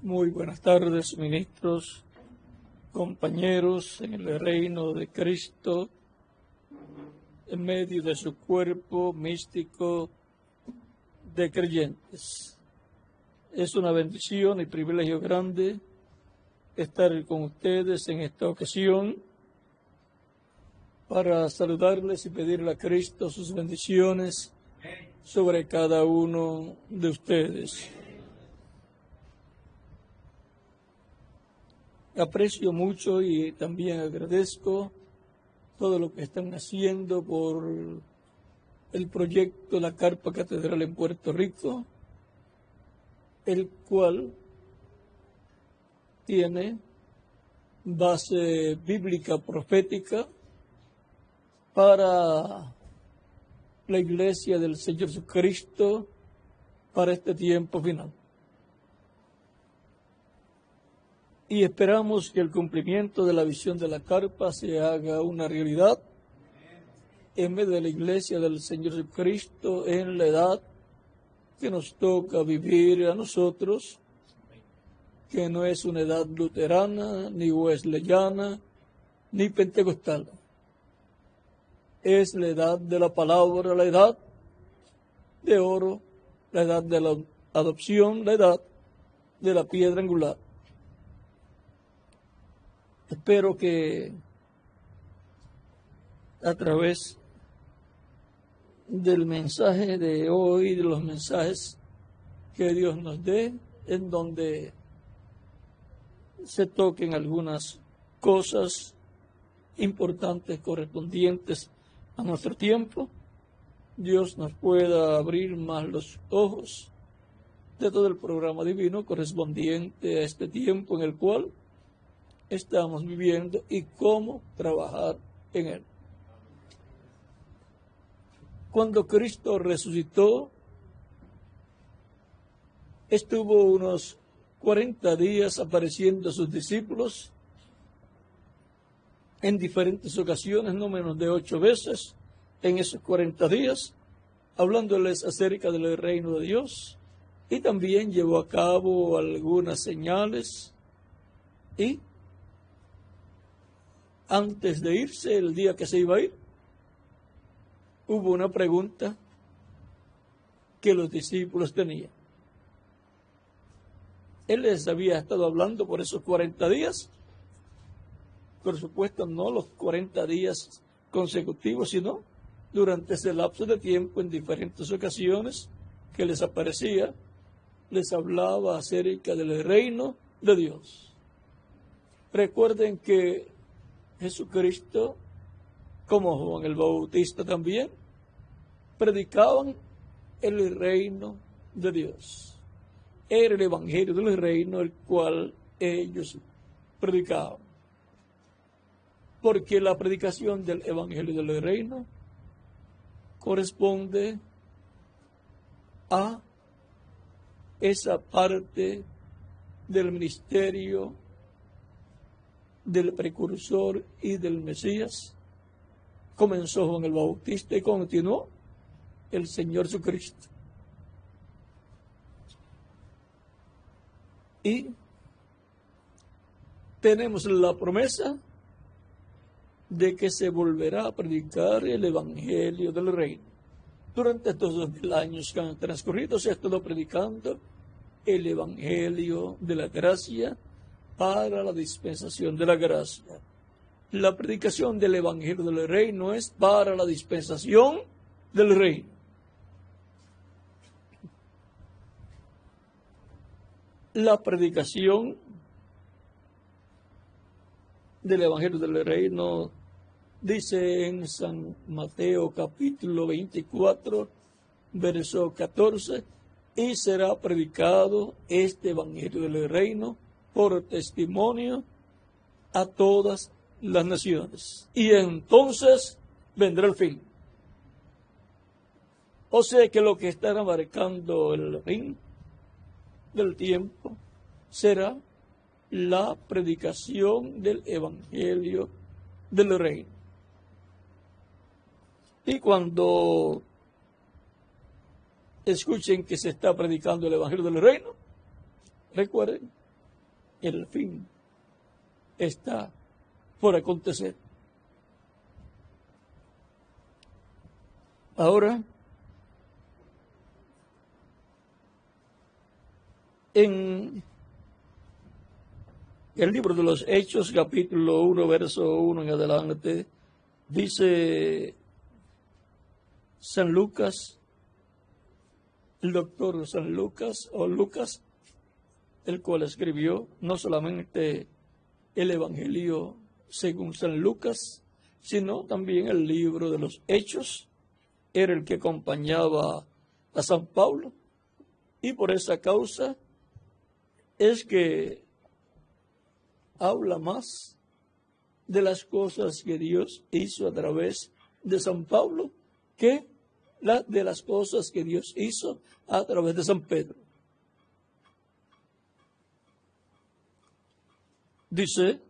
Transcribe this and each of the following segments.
Muy buenas tardes, ministros, compañeros en el reino de Cristo, en medio de su cuerpo místico de creyentes. Es una bendición y privilegio grande estar con ustedes en esta ocasión para saludarles y pedirle a Cristo sus bendiciones sobre cada uno de ustedes. Aprecio mucho y también agradezco todo lo que están haciendo por el proyecto La Carpa Catedral en Puerto Rico, el cual tiene base bíblica profética para la Iglesia del Señor Jesucristo para este tiempo final. Y esperamos que el cumplimiento de la visión de la carpa se haga una realidad en medio de la Iglesia del Señor Jesucristo en la edad que nos toca vivir a nosotros, que no es una edad luterana, ni wesleyana, ni pentecostal. Es la edad de la palabra, la edad de oro, la edad de la adopción, la edad de la piedra angular. Espero que a través del mensaje de hoy, de los mensajes que Dios nos dé, en donde se toquen algunas cosas importantes correspondientes a nuestro tiempo, Dios nos pueda abrir más los ojos de todo el programa divino correspondiente a este tiempo en el cual estamos viviendo y cómo trabajar en él. Cuando Cristo resucitó, estuvo unos 40 días apareciendo a sus discípulos en diferentes ocasiones, no menos de 8 veces en esos 40 días, hablándoles acerca del reino de Dios, y también llevó a cabo algunas señales. Y antes de irse, el día que se iba a ir, hubo una pregunta que los discípulos tenían. Él les había estado hablando por esos 40 días, por supuesto no los 40 días consecutivos, sino durante ese lapso de tiempo en diferentes ocasiones que les aparecía, les hablaba acerca del reino de Dios. Recuerden que Jesucristo, como Juan el Bautista también, predicaban el reino de Dios. Era el evangelio del reino el cual ellos predicaban. Porque la predicación del evangelio del reino corresponde a esa parte del ministerio del precursor y del Mesías. Comenzó Juan el Bautista y continuó el Señor Jesucristo. Y tenemos la promesa de que se volverá a predicar el Evangelio del Reino. Durante estos 2000 años que han transcurrido se ha estado predicando el Evangelio de la gracia para la dispensación de la gracia. La predicación del Evangelio del Reino es para la dispensación del Reino. La predicación del Evangelio del Reino dice en San Mateo capítulo 24, verso 14, y será predicado este Evangelio del Reino por testimonio a todas las naciones. Y entonces vendrá el fin. O sea que lo que estará marcando el fin del tiempo será la predicación del Evangelio del Reino. Y cuando escuchen que se está predicando el Evangelio del Reino, recuerden el fin está por acontecer. Ahora, en el libro de los Hechos, capítulo 1, verso 1 en adelante, dice San Lucas, el doctor San Lucas, o Lucas, el cual escribió no solamente el Evangelio según San Lucas, sino también el libro de los Hechos. Era el que acompañaba a San Pablo, y por esa causa es que habla más de las cosas que Dios hizo a través de San Pablo que de las cosas que Dios hizo a través de San Pedro. Dice,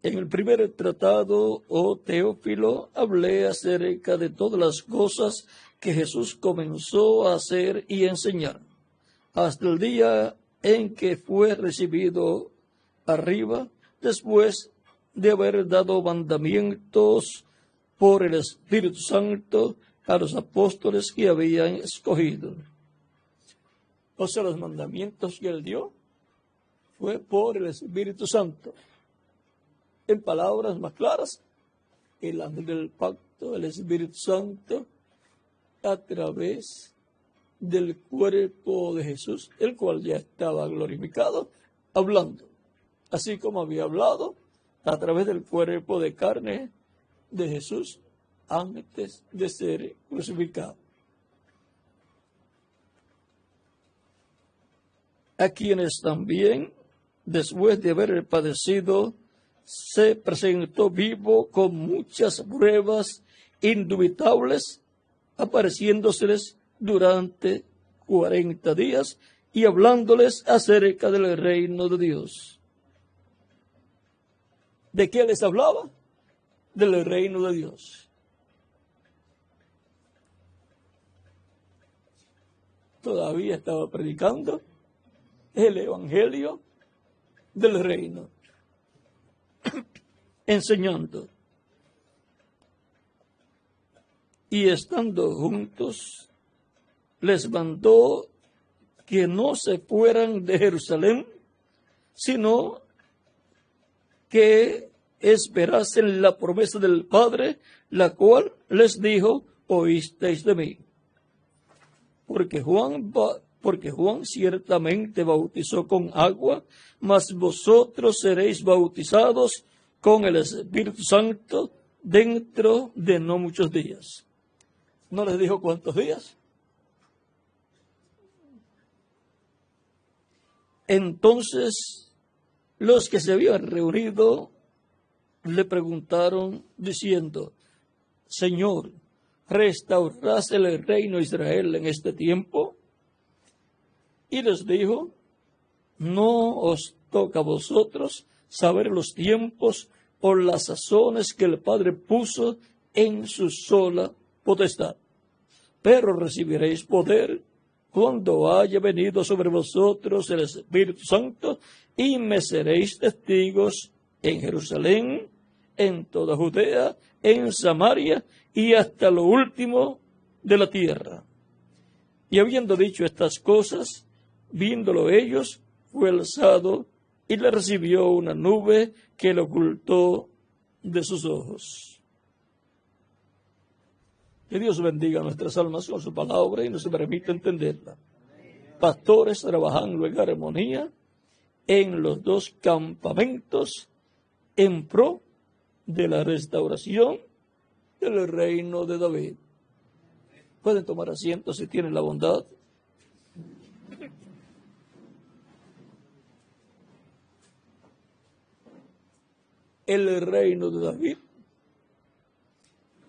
en el primer tratado, oh Teófilo, hablé acerca de todas las cosas que Jesús comenzó a hacer y enseñar, hasta el día en que fue recibido arriba, después de haber dado mandamientos por el Espíritu Santo a los apóstoles que habían escogido. O sea, los mandamientos que él dio fue por el Espíritu Santo. En palabras más claras, el ángel del pacto, el Espíritu Santo, a través del cuerpo de Jesús, el cual ya estaba glorificado, hablando, así como había hablado a través del cuerpo de carne de Jesús antes de ser crucificado. A quienes también, después de haber padecido, se presentó vivo con muchas pruebas indubitables, apareciéndoseles durante 40 días y hablándoles acerca del reino de Dios. ¿De qué les hablaba? Del reino de Dios. Todavía estaba predicando el evangelio del reino, enseñando. Y estando juntos, les mandó que no se fueran de Jerusalén, sino que esperasen la promesa del Padre, la cual les dijo, oísteis de mí. Porque Juan ciertamente bautizó con agua, mas vosotros seréis bautizados con el Espíritu Santo dentro de no muchos días. ¿No les dijo cuántos días? Entonces, los que se habían reunido le preguntaron diciendo, Señor, ¿restaurarás el reino de Israel en este tiempo? Y les dijo, no os toca a vosotros saber los tiempos o las sazones que el Padre puso en su sola potestad. Pero recibiréis poder cuando haya venido sobre vosotros el Espíritu Santo, y me seréis testigos en Jerusalén, en toda Judea, en Samaria y hasta lo último de la tierra. Y habiendo dicho estas cosas, viéndolo ellos, fue alzado y le recibió una nube que lo ocultó de sus ojos. Que Dios bendiga nuestras almas con su palabra y nos permita entenderla. Pastores trabajando en armonía en los dos campamentos en pro de la restauración del reino de David. Pueden tomar asiento si tienen la bondad. El reino de David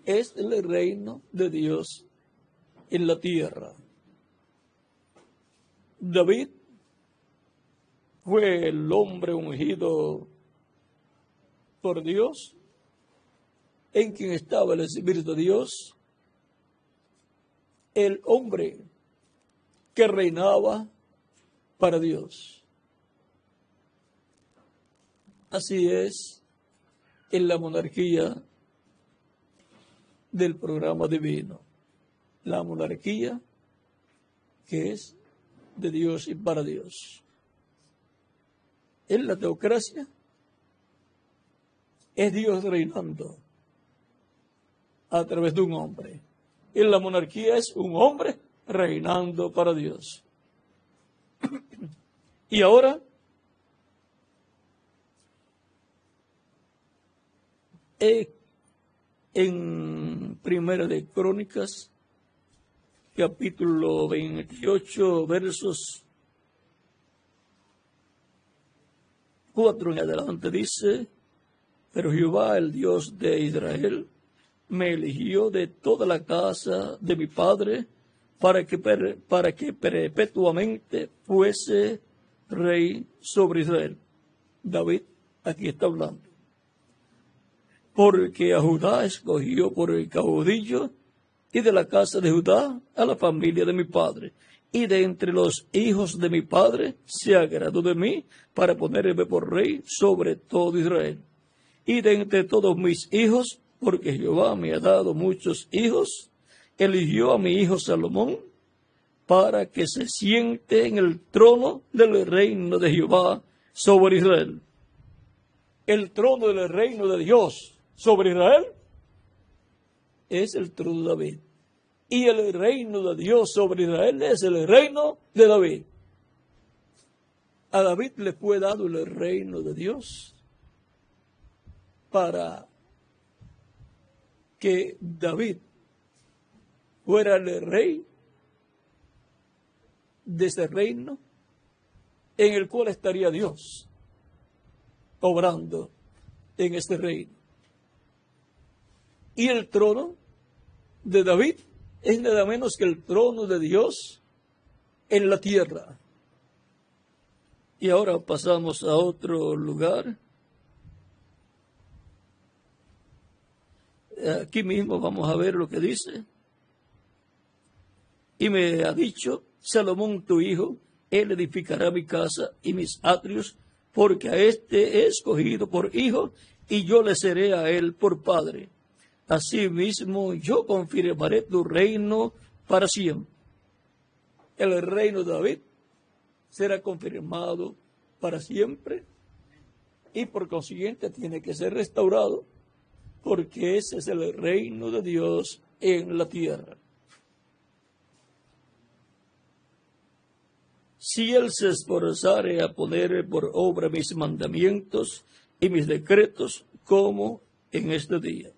es el reino de Dios en la tierra. David fue el hombre ungido por Dios, en quien estaba el Espíritu de Dios, el hombre que reinaba para Dios. Así es en la monarquía del programa divino. La monarquía que es de Dios y para Dios. En la teocracia es Dios reinando a través de un hombre. En la monarquía es un hombre reinando para Dios. Y ahora, en Primera de Crónicas, capítulo 28, versos 4 en adelante, dice: pero Jehová, el Dios de Israel, me eligió de toda la casa de mi padre para que perpetuamente fuese rey sobre Israel. David aquí está hablando. Porque a Judá escogió por el caudillo, y de la casa de Judá a la familia de mi padre. Y de entre los hijos de mi padre se agradó de mí para ponerme por rey sobre todo Israel. Y de entre todos mis hijos, porque Jehová me ha dado muchos hijos, eligió a mi hijo Salomón para que se siente en el trono del reino de Jehová sobre Israel. El trono del reino de Dios sobre Israel es el trono de David. Y el reino de Dios sobre Israel es el reino de David. A David le fue dado el reino de Dios para que David fuera el rey de ese reino en el cual estaría Dios obrando en este reino. Y el trono de David es nada menos que el trono de Dios en la tierra. Y ahora pasamos a otro lugar. Aquí mismo vamos a ver lo que dice. Y me ha dicho: Salomón tu hijo, él edificará mi casa y mis atrios, porque a éste he escogido por hijo, y yo le seré a él por padre. Asimismo, yo confirmaré tu reino para siempre. El reino de David será confirmado para siempre, y por consiguiente tiene que ser restaurado, porque ese es el reino de Dios en la tierra. Si él se esforzare a poner por obra mis mandamientos y mis decretos, como en este día.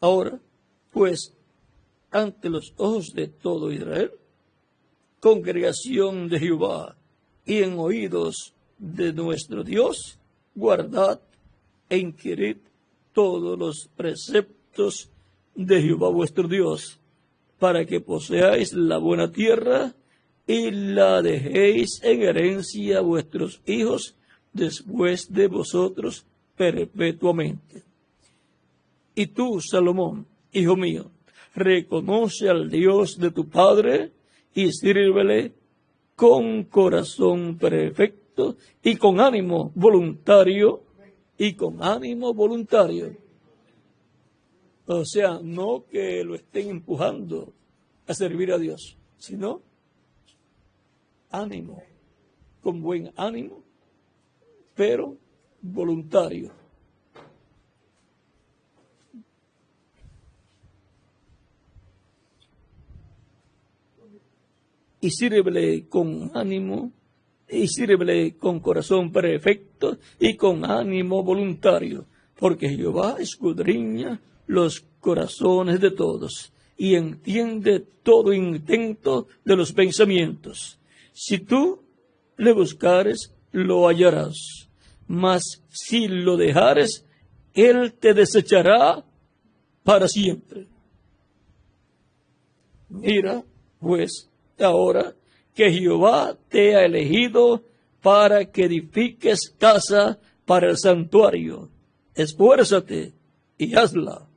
Ahora, pues, ante los ojos de todo Israel, congregación de Jehová, y en oídos de nuestro Dios, guardad e inquirid todos los preceptos de Jehová vuestro Dios, para que poseáis la buena tierra y la dejéis en herencia a vuestros hijos después de vosotros perpetuamente. Y tú, Salomón, hijo mío, reconoce al Dios de tu padre y sírvele con corazón perfecto y con ánimo voluntario, O sea, no que lo estén empujando a servir a Dios, sino ánimo, con buen ánimo, pero voluntario. Y sírvele con ánimo, y sírvele con corazón perfecto y con ánimo voluntario, porque Jehová escudriña los corazones de todos y entiende todo intento de los pensamientos. Si tú le buscares, lo hallarás, mas si lo dejares, él te desechará para siempre. Mira, pues, ahora que Jehová te ha elegido para que edifiques casa para el santuario. Esfuérzate y hazla.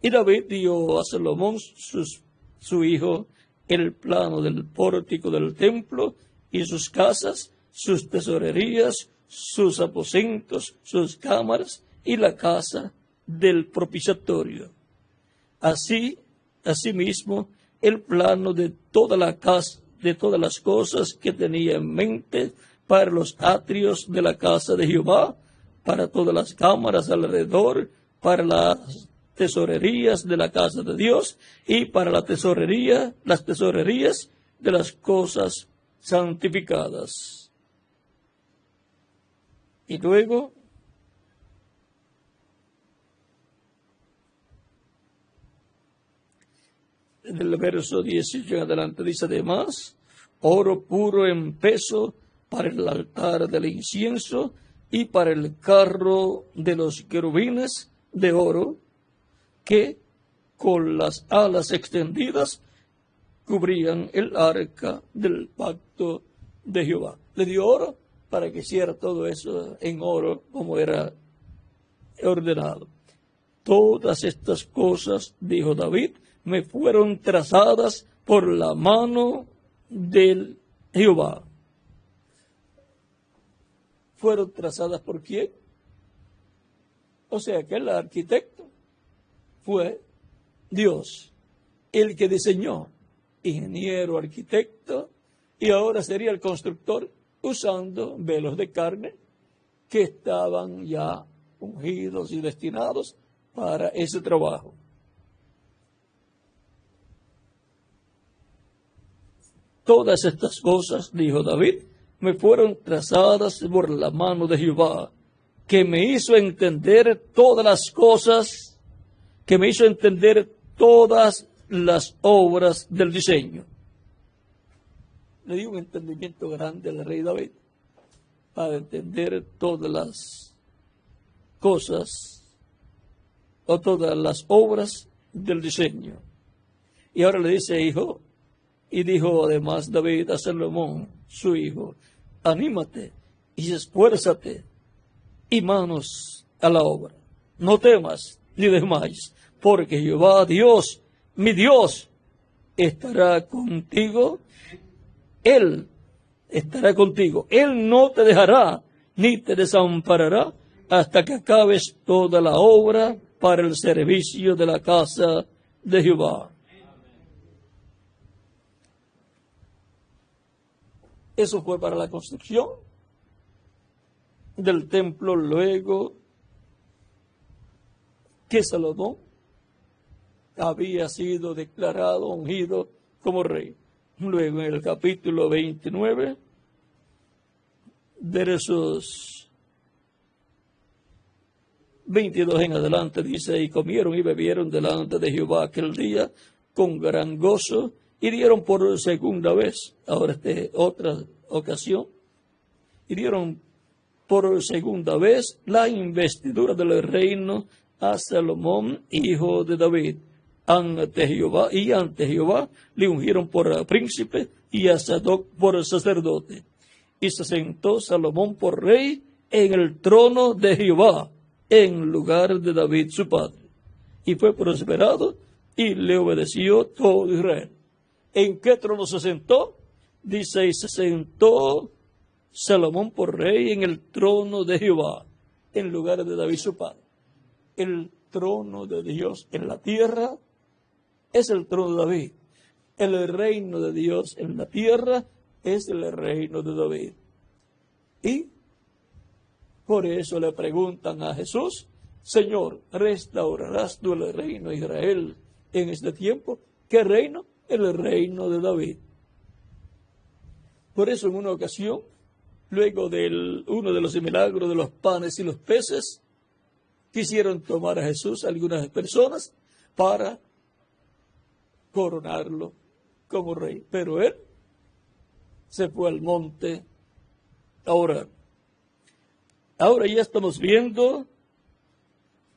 Y David dio a Salomón, su hijo, el plano del pórtico del templo y sus casas, sus tesorerías, sus aposentos, sus cámaras y la casa del propiciatorio. Asimismo, el plano de toda la casa, de todas las cosas que tenía en mente para los atrios de la casa de Jehová, para todas las cámaras alrededor, para las tesorerías de la casa de Dios y para las tesorerías de las cosas santificadas. Y luego, en el verso 18 en adelante dice: además, oro puro en peso para el altar del incienso y para el carro de los querubines de oro, que con las alas extendidas cubrían el arca del pacto de Jehová. Le dio oro para que hiciera todo eso en oro como era ordenado. Todas estas cosas, dijo David, me fueron trazadas por la mano del Jehová. ¿Fueron trazadas por quién? O sea que el arquitecto fue Dios, el que diseñó, ingeniero, arquitecto, y ahora sería el constructor usando velos de carne que estaban ya ungidos y destinados para ese trabajo. Todas estas cosas, dijo David, me fueron trazadas por la mano de Jehová, que me hizo entender todas las cosas, que me hizo entender todas las obras del diseño. Le dio un entendimiento grande al rey David para entender todas las cosas o todas las obras del diseño. Y ahora le dice: hijo, y dijo además David a Salomón, su hijo: anímate y esfuérzate y manos a la obra. No temas ni desmayes, porque Jehová Dios, mi Dios, estará contigo. Él estará contigo. Él no te dejará ni te desamparará hasta que acabes toda la obra para el servicio de la casa de Jehová. Eso fue para la construcción del templo, luego que Salomón había sido declarado ungido como rey. Luego en el capítulo 29, versos 22 en adelante, dice: y comieron y bebieron delante de Jehová aquel día con gran gozo, y dieron por segunda vez, ahora otra ocasión, y dieron por segunda vez la investidura del reino a Salomón, hijo de David. Ante Jehová le ungieron por príncipe y a Sadoc por sacerdote. Y se sentó Salomón por rey en el trono de Jehová, en lugar de David su padre. Y fue prosperado y le obedeció todo Israel. ¿En qué trono se sentó? Dice: y se sentó Salomón por rey en el trono de Jehová, en lugar de David su padre. El trono de Dios en la tierra es el trono de David. El reino de Dios en la tierra es el reino de David. Y por eso le preguntan a Jesús: Señor, ¿restaurarás tú el reino de Israel en este tiempo? ¿Qué reino? El reino de David. Por eso en una ocasión, luego de uno de los milagros de los panes y los peces, quisieron tomar a Jesús algunas personas para coronarlo como rey. Pero él se fue al monte a orar. Ahora ya estamos viendo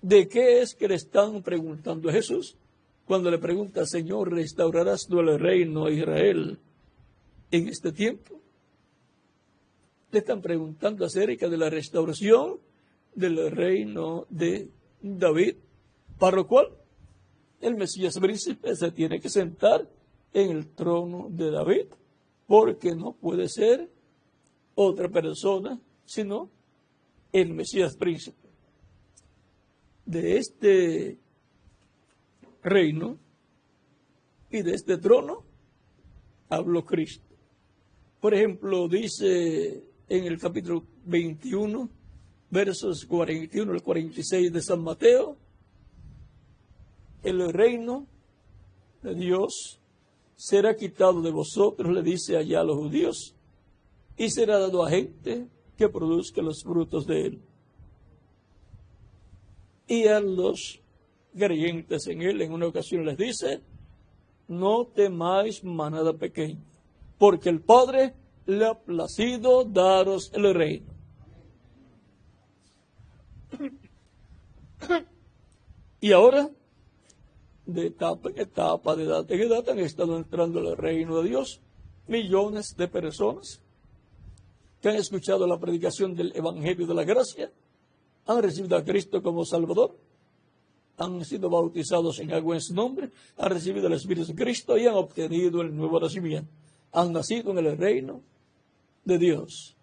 de qué es que le están preguntando a Jesús. Cuando le pregunta: Señor, ¿restaurarás tú el reino a Israel en este tiempo? Le están preguntando acerca de la restauración del reino de David, para lo cual el Mesías príncipe se tiene que sentar en el trono de David, porque no puede ser otra persona, sino el Mesías príncipe. De este reino y de este trono habló Cristo. Por ejemplo, dice en el capítulo 21, versos 41 al 46 de San Mateo, el reino de Dios será quitado de vosotros, le dice allá a los judíos, y será dado a gente que produzca los frutos de él. Y a los creyentes en él, en una ocasión les dice, no temáis manada pequeña, porque el Padre le ha placido daros el reino. Y ahora, de etapa en etapa, de edad en edad, han estado entrando al reino de Dios millones de personas que han escuchado la predicación del Evangelio de la Gracia, han recibido a Cristo como Salvador, han sido bautizados en agua en su nombre, han recibido el Espíritu de Cristo y han obtenido el nuevo nacimiento. Han nacido en el reino de Dios.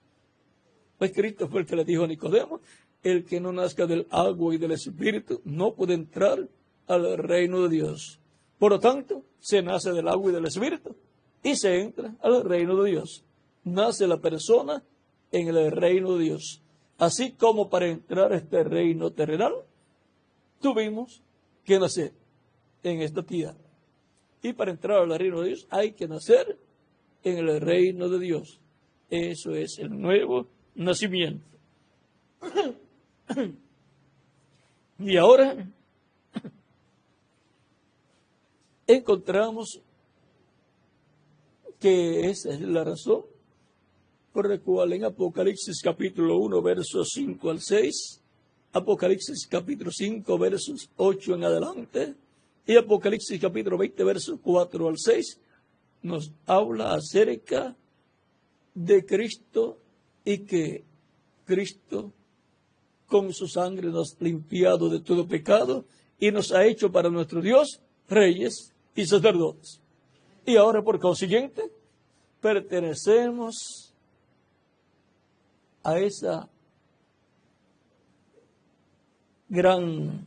Pues Cristo fue el que le dijo a Nicodemo, el que no nazca del agua y del Espíritu no puede entrar al reino de Dios. Por lo tanto, se nace del agua y del Espíritu y se entra al reino de Dios. Nace la persona en el reino de Dios. Así como para entrar a este reino terrenal, tuvimos que nacer en esta tierra. Y para entrar al reino de Dios hay que nacer en el reino de Dios. Eso es el nuevo nacimiento. Y ahora encontramos que esa es la razón por la cual en Apocalipsis capítulo 1, versos 5 al 6, Apocalipsis capítulo 5, versos 8 en adelante, y Apocalipsis capítulo 20, versos 4 al 6, nos habla acerca de Cristo y que Cristo con su sangre nos ha limpiado de todo pecado y nos ha hecho para nuestro Dios reyes y sacerdotes. Y ahora, por consiguiente, pertenecemos a esa gran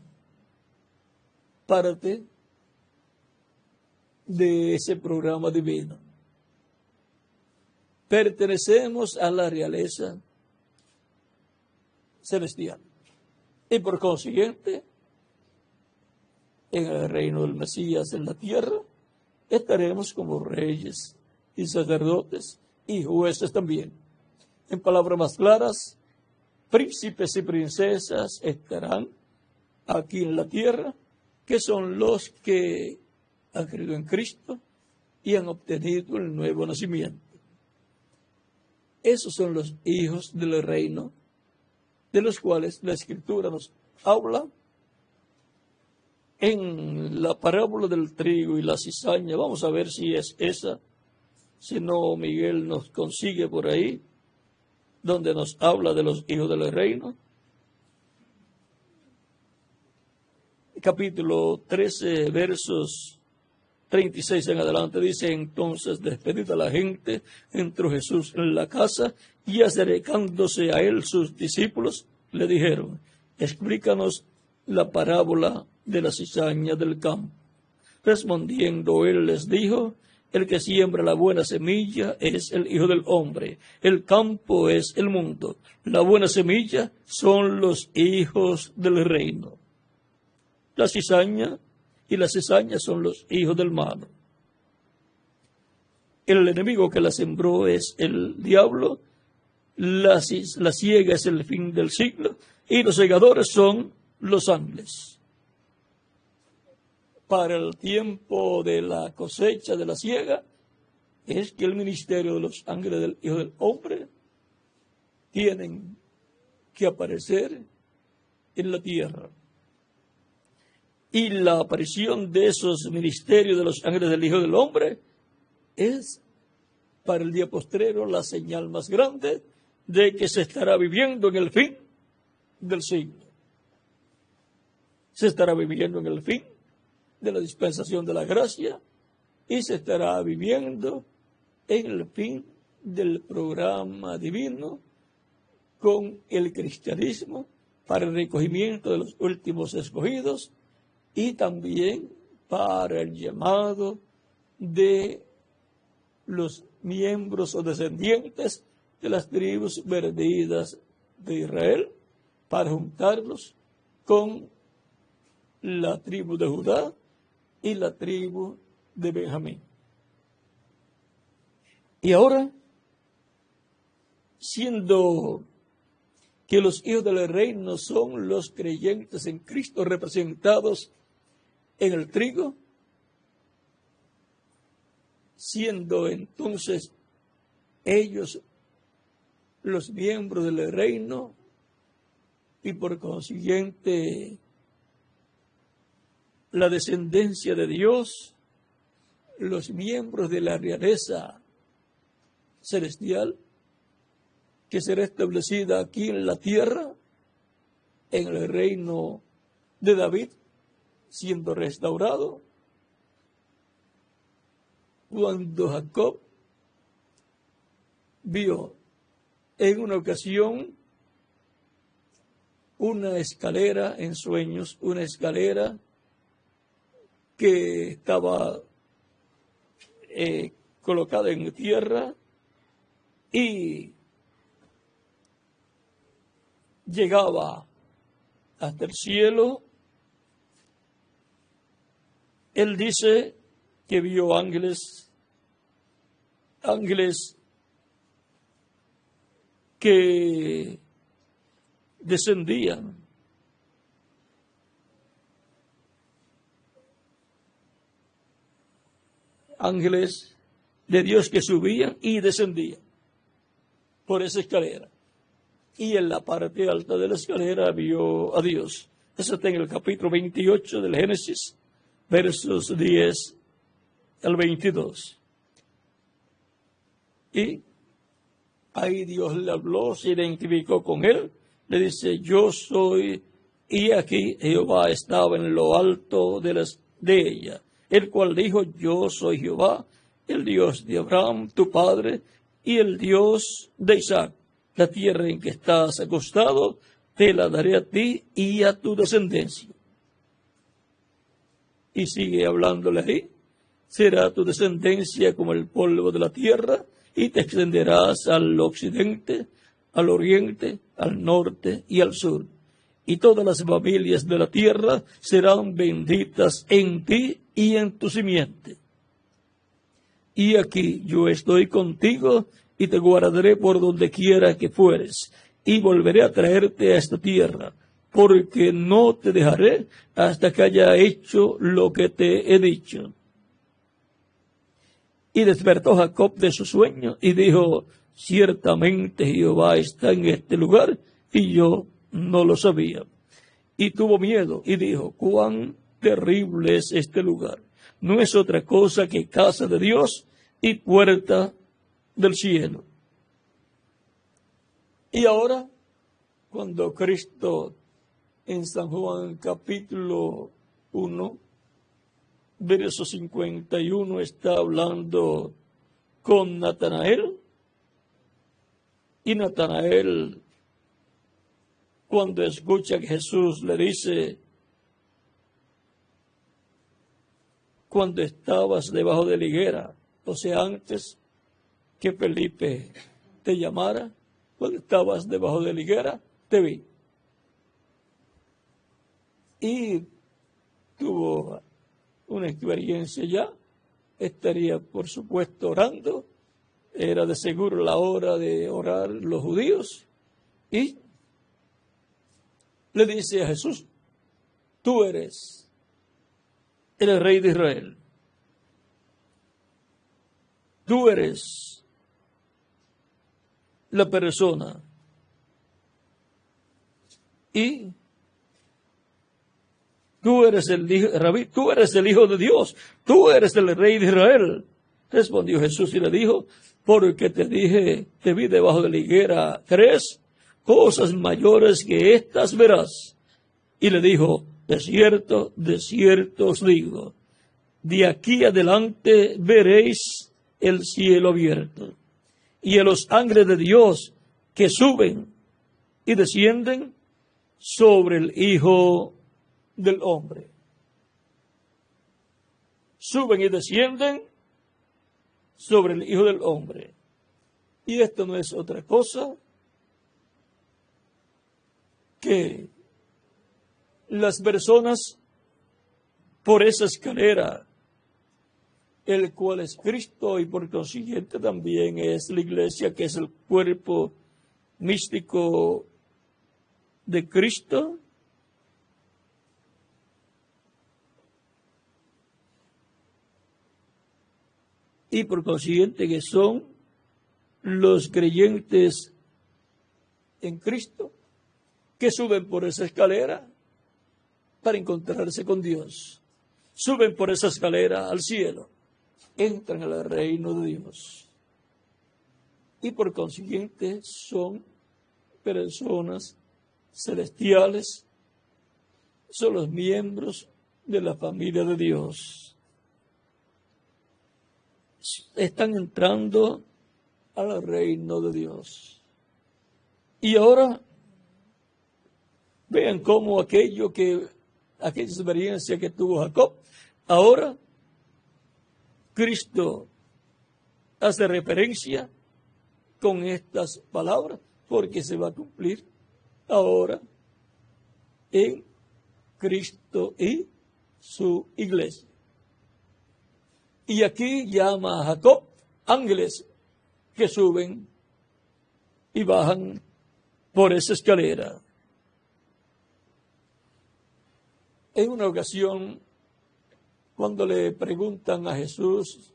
parte de ese programa divino. Pertenecemos a la realeza celestial. Y por consiguiente, en el reino del Mesías en la tierra, estaremos como reyes y sacerdotes y jueces también. En palabras más claras, príncipes y princesas estarán aquí en la tierra, que son los que han creído en Cristo y han obtenido el nuevo nacimiento. Esos son los hijos del reino, de los cuales la Escritura nos habla en la parábola del trigo y la cizaña. Vamos a ver si es esa, si no Miguel nos consigue por ahí, donde nos habla de los hijos del reino. Capítulo 13, versos 36 en adelante, dice: entonces, despedida la gente, entró Jesús en la casa y acercándose a él sus discípulos le dijeron: explícanos la parábola de la cizaña del campo. Respondiendo él les dijo: el que siembra la buena semilla es el Hijo del Hombre. El campo es el mundo. La buena semilla son los hijos del reino. La cizaña y la cizaña son los hijos del mal. El enemigo que la sembró es el diablo. La siega es el fin del siglo. Y los segadores son los ángeles. Para el tiempo de la cosecha de la siega, es que el ministerio de los ángeles del Hijo del Hombre tienen que aparecer en la tierra. Y la aparición de esos ministerios de los ángeles del Hijo del Hombre es para el día postrero la señal más grande de que se estará viviendo en el fin del siglo. Se estará viviendo en el fin de la dispensación de la gracia y se estará viviendo en el fin del programa divino con el cristianismo para el recogimiento de los últimos escogidos y también para el llamado de los miembros o descendientes de las tribus perdidas de Israel, para juntarlos con la tribu de Judá y la tribu de Benjamín. Y ahora, siendo que los hijos del reino son los creyentes en Cristo representados en el trigo, siendo entonces ellos los miembros del reino y por consiguiente la descendencia de Dios, los miembros de la realeza celestial que será establecida aquí en la tierra, en el reino de David, siendo restaurado, cuando Jacob vio en una ocasión una escalera en sueños, una escalera que estaba colocada en tierra y llegaba hasta el cielo. Él dice que vio ángeles que descendían. Ángeles de Dios que subían y descendían por esa escalera. Y en la parte alta de la escalera vio a Dios. Eso está en el capítulo 28 del Génesis, versos 10 al 22. Y ahí Dios le habló, se identificó con él, le dice, yo soy, y aquí Jehová estaba en lo alto de ella, el cual dijo, yo soy Jehová, el Dios de Abraham, tu padre, y el Dios de Isaac. La tierra en que estás acostado, te la daré a ti y a tu descendencia. Y sigue hablándole ahí, será tu descendencia como el polvo de la tierra, y te extenderás al occidente, al oriente, al norte y al sur. Y todas las familias de la tierra serán benditas en ti y en tu simiente. Y aquí yo estoy contigo y te guardaré por donde quiera que fueres, y volveré a traerte a esta tierra, porque no te dejaré hasta que haya hecho lo que te he dicho. Y despertó Jacob de su sueño y dijo, ciertamente Jehová está en este lugar, y yo no lo sabía. Y tuvo miedo y dijo, cuán terrible es este lugar. No es otra cosa que casa de Dios y puerta del cielo. Y ahora, cuando Cristo en San Juan capítulo 1, verso 51, está hablando con Natanael, y Natanael, cuando escucha que Jesús le dice, cuando estabas debajo de la higuera, o sea, antes que Felipe te llamara, cuando estabas debajo de la higuera, te vi. Y tuvo una experiencia ya, estaría por supuesto orando, era de seguro la hora de orar los judíos, y le dice a Jesús, tú eres el Rey de Israel. Tú eres la persona. Y tú eres el hijo, Rabí, tú eres el Hijo de Dios. Tú eres el Rey de Israel. Respondió Jesús y le dijo, porque te dije, te vi debajo de la higuera, ¿crees? Cosas mayores que estas verás. Y le dijo, de cierto os digo, de aquí adelante veréis el cielo abierto y a los ángeles de Dios que suben y descienden sobre el Hijo del Hombre. Suben y descienden sobre el Hijo del Hombre. Y esto no es otra cosa que las personas por esa escalera, el cual es Cristo y por consiguiente también es la iglesia, que es el cuerpo místico de Cristo, y por consiguiente que son los creyentes en Cristo que suben por esa escalera para encontrarse con Dios. Suben por esa escalera al cielo, entran al reino de Dios. Y por consiguiente son personas celestiales, son los miembros de la familia de Dios. Están entrando al reino de Dios. Y ahora vean cómo aquella experiencia que tuvo Jacob, ahora Cristo hace referencia con estas palabras, porque se va a cumplir ahora en Cristo y su iglesia. Y aquí llama a Jacob ángeles que suben y bajan por esa escalera. En una ocasión, cuando le preguntan a Jesús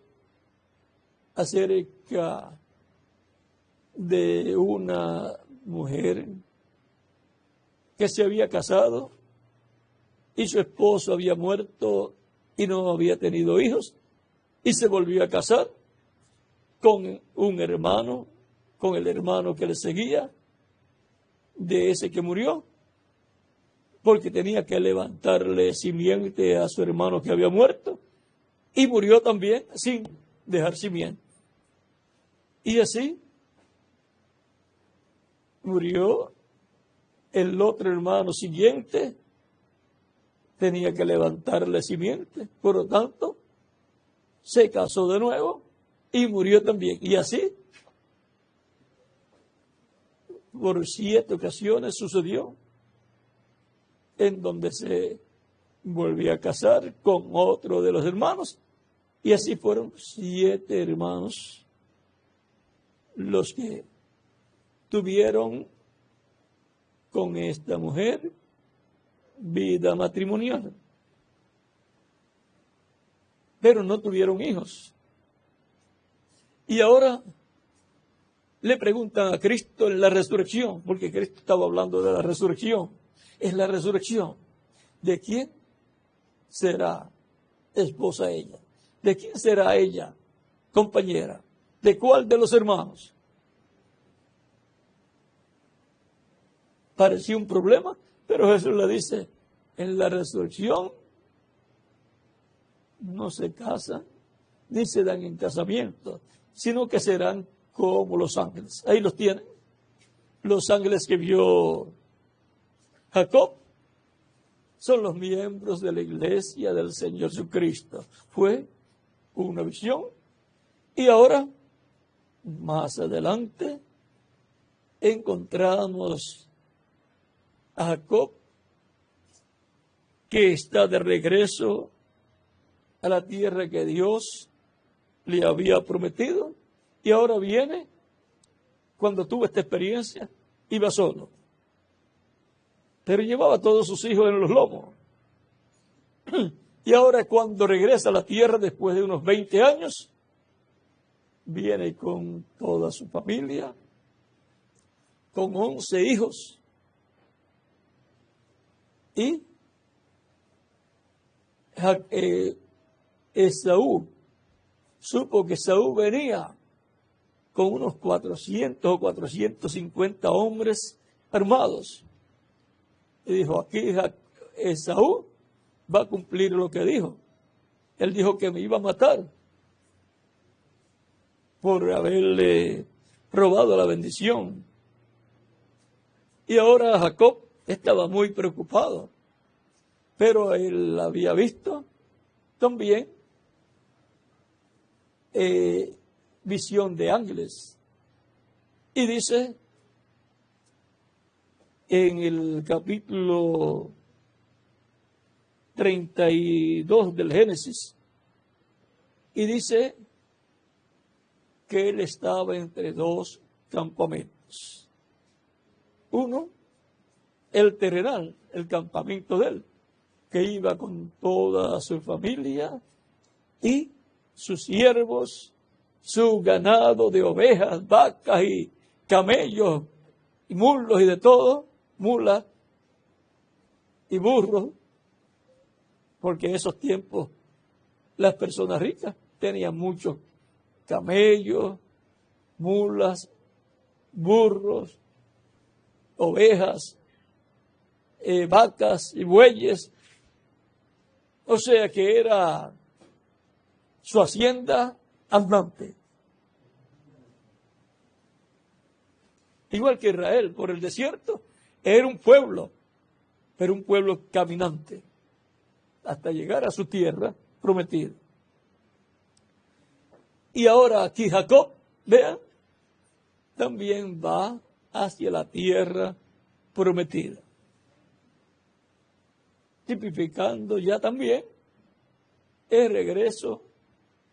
acerca de una mujer que se había casado y su esposo había muerto y no había tenido hijos, y se volvió a casar con un hermano, con el hermano que le seguía, de ese que murió, porque tenía que levantarle simiente a su hermano que había muerto, y murió también sin dejar simiente. Y así murió el otro hermano siguiente, tenía que levantarle simiente, por lo tanto, se casó de nuevo y murió también. Y así, por 7 ocasiones sucedió, en donde se volvió a casar con otro de los hermanos. Y así fueron 7 hermanos los que tuvieron con esta mujer vida matrimonial, pero no tuvieron hijos. Y ahora le preguntan a Cristo en la resurrección, porque Cristo estaba hablando de la resurrección. Es la resurrección. ¿De quién será esposa ella? ¿De quién será ella compañera? ¿De cuál de los hermanos? Parecía un problema, pero Jesús le dice, en la resurrección no se casan, ni se dan en casamiento, sino que serán como los ángeles. Ahí los tienen. Los ángeles que vio Jacob son los miembros de la iglesia del Señor Jesucristo. Fue una visión. Y ahora, más adelante, encontramos a Jacob, que está de regreso a la tierra que Dios le había prometido, y ahora viene, cuando tuvo esta experiencia, iba solo, pero llevaba a todos sus hijos en los lomos, y ahora cuando regresa a la tierra después de unos 20 años, viene con toda su familia, con 11 hijos, y Esaú supo que Esaú venía con unos 400 o 450 hombres armados. Y dijo, aquí Esaú va a cumplir lo que dijo. Él dijo que me iba a matar por haberle robado la bendición. Y ahora Jacob estaba muy preocupado, pero él había visto también visión de ángeles. Y dice en el capítulo 32 del Génesis, y dice que él estaba entre dos campamentos. Uno, el terrenal, el campamento de él, que iba con toda su familia y sus siervos, su ganado de ovejas, vacas y camellos y mulos y de todo, mulas y burros, porque en esos tiempos las personas ricas tenían muchos camellos, mulas, burros, ovejas, vacas y bueyes. O sea que era su hacienda andante. Igual que Israel, por el desierto, era un pueblo, pero un pueblo caminante, hasta llegar a su tierra prometida. Y ahora aquí Jacob, vean, también va hacia la tierra prometida, tipificando ya también el regreso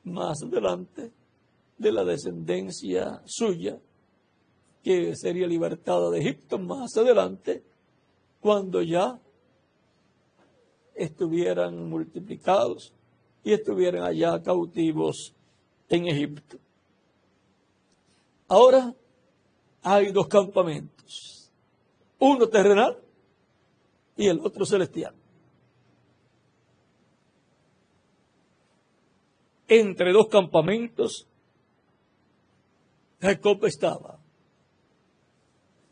más adelante de la descendencia suya, que sería libertada de Egipto más adelante, cuando ya estuvieran multiplicados y estuvieran allá cautivos en Egipto. Ahora hay dos campamentos, uno terrenal y el otro celestial. Entre dos campamentos, Jacob estaba.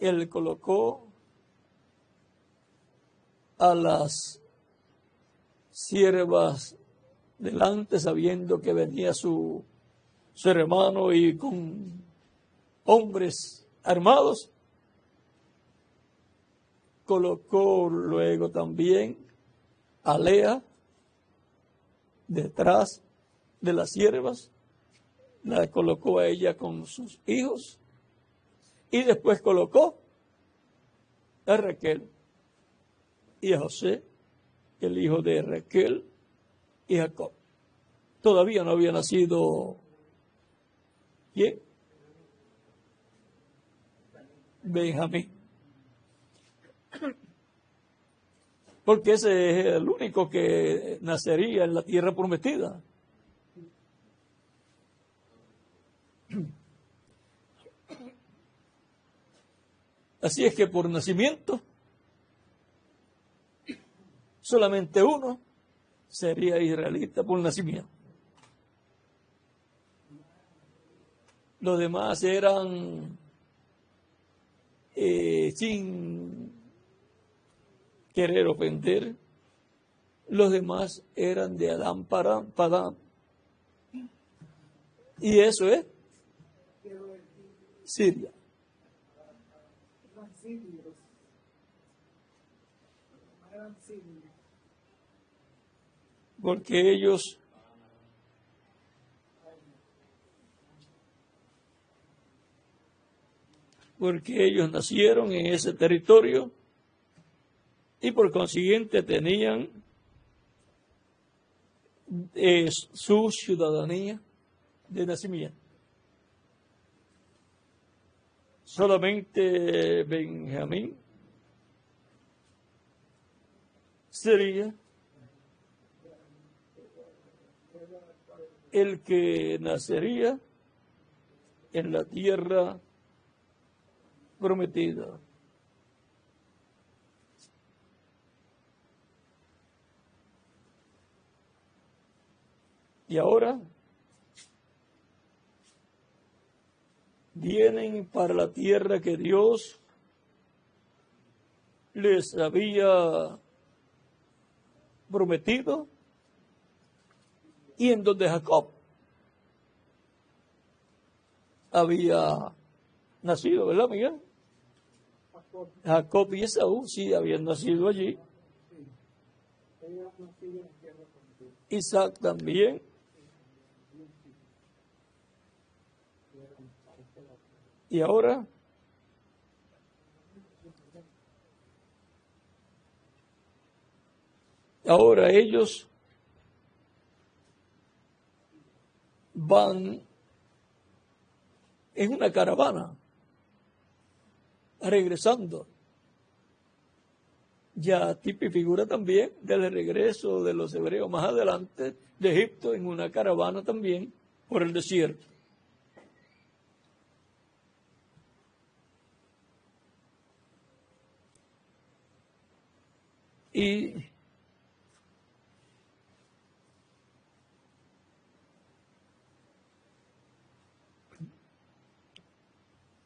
Él colocó a las siervas delante, sabiendo que venía su hermano y con hombres armados. Colocó luego también a Lea detrás de las siervas, la colocó a ella con sus hijos, y después colocó a Raquel y a José, el hijo de Raquel y Jacob. Todavía no había nacido, ¿quién? Benjamín. Porque ese es el único que nacería en la tierra prometida. Así es que por nacimiento, solamente uno sería israelita por nacimiento. Los demás eran sin querer ofender, los demás eran de Adán Padán. Y eso es Siria. Porque ellos nacieron en ese territorio y por consiguiente tenían su ciudadanía de nacimiento. Solamente Benjamín sería el que nacería en la tierra prometida. Y ahora vienen para la tierra que Dios les había prometido y en donde Jacob había nacido, ¿verdad, Miguel? Jacob y Esaú sí habían nacido allí. Isaac también. Y ahora ellos van en una caravana regresando. Ya tipo y figura también del regreso de los hebreos más adelante de Egipto en una caravana también por el desierto. Y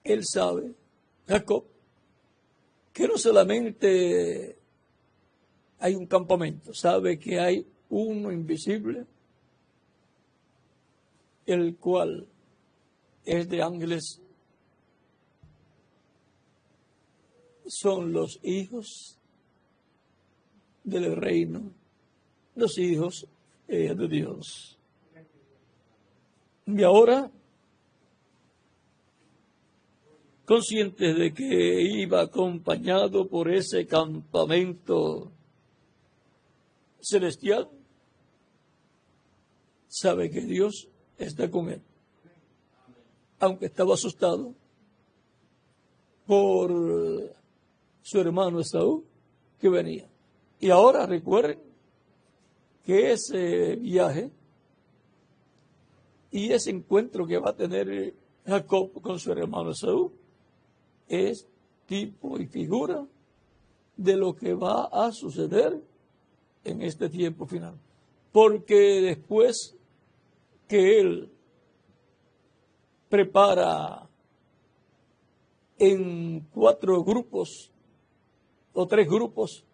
él sabe, Jacob, que no solamente hay un campamento, sabe que hay uno invisible, el cual es de ángeles, son los hijos del reino, los hijos de Dios. Y ahora, conscientes de que iba acompañado por ese campamento celestial, sabe que Dios está con él. Aunque estaba asustado por su hermano Esaú que venía. Y ahora recuerden que ese viaje y ese encuentro que va a tener Jacob con su hermano Esaú es tipo y figura de lo que va a suceder en este tiempo final. Porque después que él prepara en 4 grupos o 3 grupos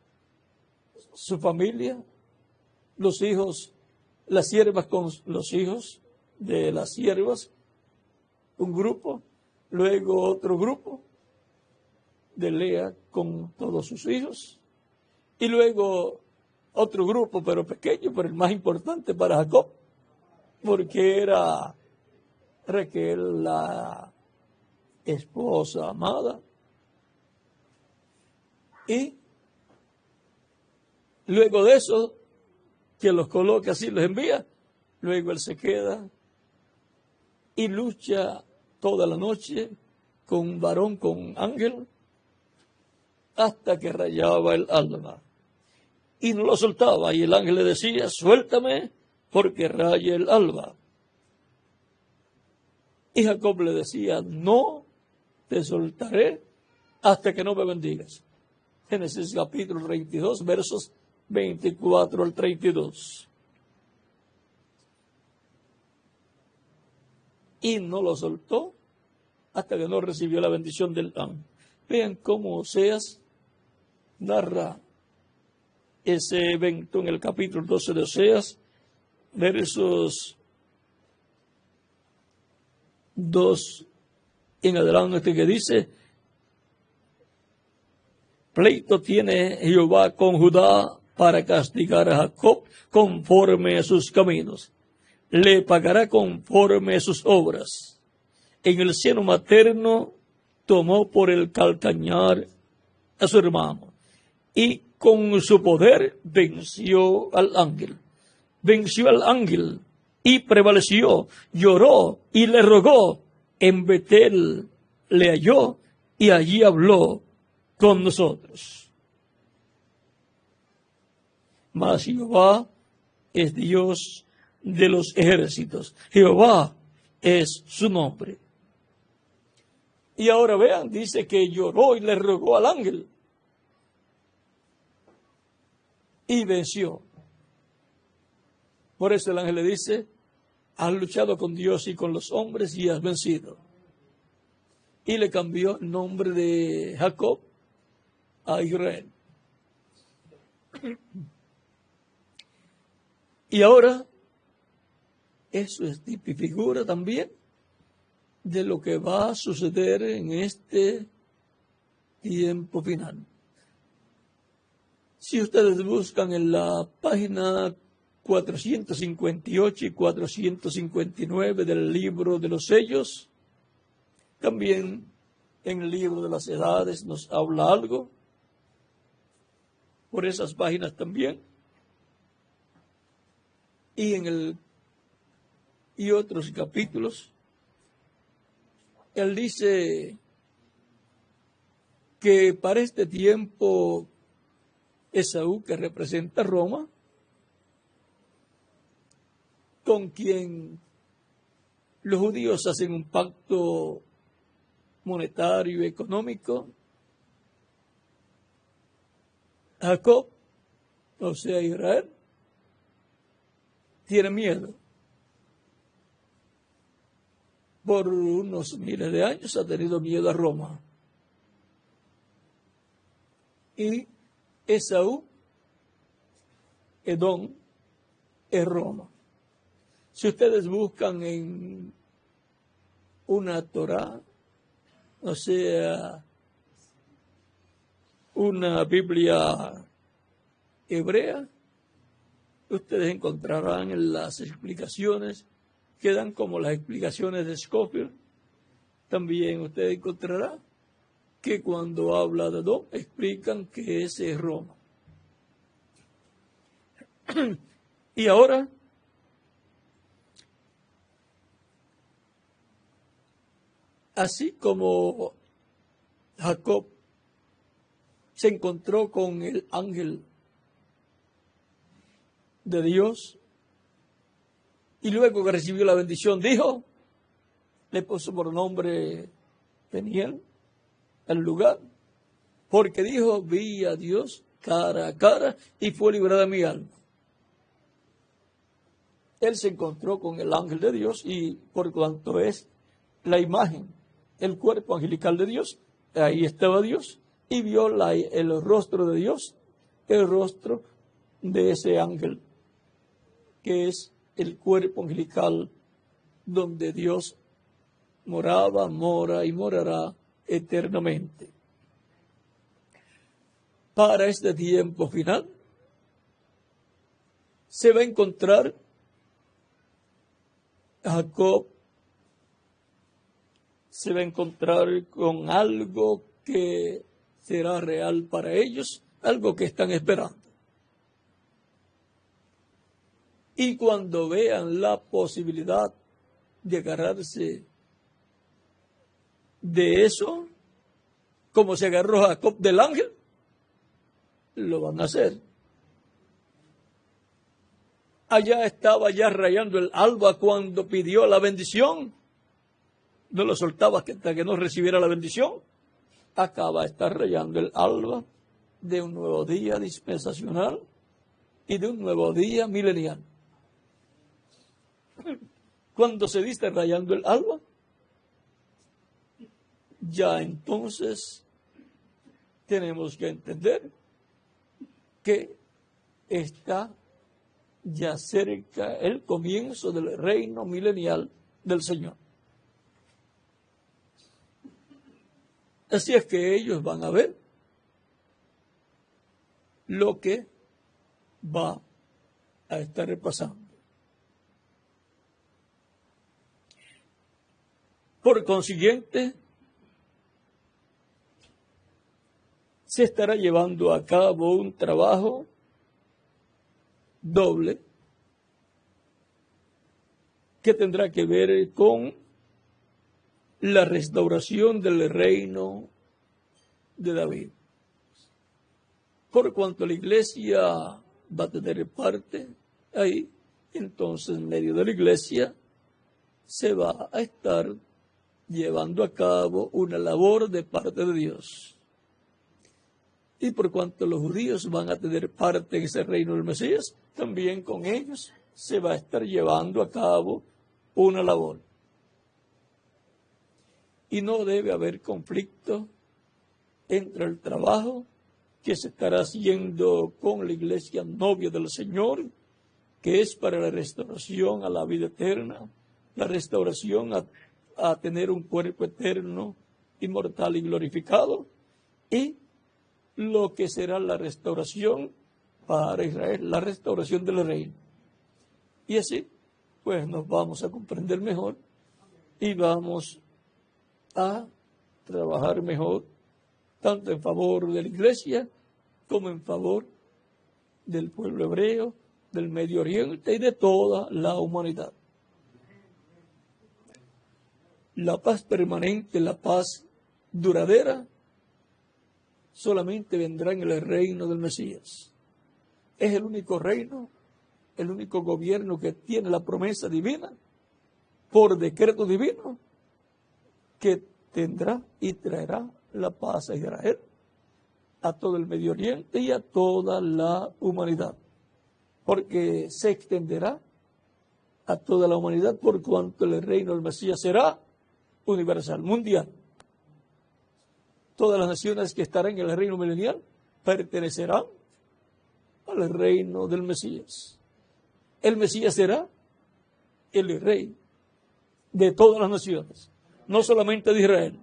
su familia, los hijos, las siervas con los hijos de las siervas, un grupo, luego otro grupo de Lea con todos sus hijos, y luego otro grupo, pero pequeño, pero el más importante para Jacob, porque era Raquel, la esposa amada, y luego de eso, que los coloca así, los envía, luego él se queda y lucha toda la noche con un varón, con un ángel, hasta que rayaba el alba. Y no lo soltaba, y el ángel le decía, suéltame, porque raya el alba. Y Jacob le decía, no te soltaré hasta que no me bendigas. Génesis capítulo 32, versos 24 al 32. Y no lo soltó hasta que no recibió la bendición del ángel. Vean cómo Oseas narra ese evento en el capítulo 12 de Oseas, versos 2 en adelante, que dice, pleito tiene Jehová con Judá para castigar a Jacob conforme a sus caminos. Le pagará conforme a sus obras. En el seno materno tomó por el calcañar a su hermano, y con su poder venció al ángel. Venció al ángel y prevaleció, lloró y le rogó. En Betel le halló y allí habló con nosotros. Mas Jehová es Dios de los ejércitos. Jehová es su nombre. Y ahora vean, dice que lloró y le rogó al ángel. Y venció. Por eso el ángel le dice, has luchado con Dios y con los hombres y has vencido. Y le cambió el nombre de Jacob a Israel. Y ahora, eso es tipo y figura también de lo que va a suceder en este tiempo final. Si ustedes buscan en la página 458 y 459 del libro de los sellos, también en el libro de las edades nos habla algo, por esas páginas también, y otros capítulos, él dice que para este tiempo Esaú, que representa Roma, con quien los judíos hacen un pacto monetario y económico, Jacob, o sea Israel, tiene miedo. Por unos miles de años ha tenido miedo a Roma. Y Esaú, Edom, es Roma. Si ustedes buscan en una Torá, o sea, una Biblia hebrea, ustedes encontrarán en las explicaciones que dan como las explicaciones de Scofield. También usted encontrará que cuando habla de Edom, explican que ese es Roma. Y ahora, así como Jacob se encontró con el ángel de Dios y luego que recibió la bendición dijo, le puso por nombre Peniel al lugar, porque dijo, vi a Dios cara a cara y fue librada mi alma. Él se encontró con el ángel de Dios y por cuanto es la imagen, el cuerpo angelical de Dios, ahí estaba Dios y vio el rostro de Dios, el rostro de ese ángel, que es el cuerpo angelical donde Dios moraba, mora y morará eternamente. Para este tiempo final se va a encontrar Jacob, se va a encontrar con algo que será real para ellos, algo que están esperando. Y cuando vean la posibilidad de agarrarse de eso, como se agarró Jacob del ángel, lo van a hacer. Allá estaba ya rayando el alba cuando pidió la bendición. No lo soltaba hasta que no recibiera la bendición. Acaba de estar rayando el alba de un nuevo día dispensacional y de un nuevo día milenial. Cuando se dice rayando el alba, ya entonces tenemos que entender que está ya cerca el comienzo del reino milenial del Señor. Así es que ellos van a ver lo que va a estar pasando. Por consiguiente, se estará llevando a cabo un trabajo doble que tendrá que ver con la restauración del reino de David. Por cuanto la iglesia va a tener parte ahí, entonces en medio de la iglesia se va a estar llevando a cabo una labor de parte de Dios. Y por cuanto los judíos van a tener parte en ese reino del Mesías, también con ellos se va a estar llevando a cabo una labor. Y no debe haber conflicto entre el trabajo que se estará haciendo con la iglesia novia del Señor, que es para la restauración a la vida eterna, la restauración a tener un cuerpo eterno, inmortal y glorificado, y lo que será la restauración para Israel, la restauración del reino. Y así, pues nos vamos a comprender mejor y vamos a trabajar mejor, tanto en favor de la iglesia como en favor del pueblo hebreo, del Medio Oriente y de toda la humanidad. La paz permanente, la paz duradera, solamente vendrá en el reino del Mesías. Es el único reino, el único gobierno que tiene la promesa divina, por decreto divino, que tendrá y traerá la paz a Israel, a todo el Medio Oriente y a toda la humanidad, porque se extenderá a toda la humanidad por cuanto el reino del Mesías será universal, mundial. Todas las naciones que estarán en el reino milenial pertenecerán al reino del Mesías. El Mesías será el rey de todas las naciones, no solamente de Israel,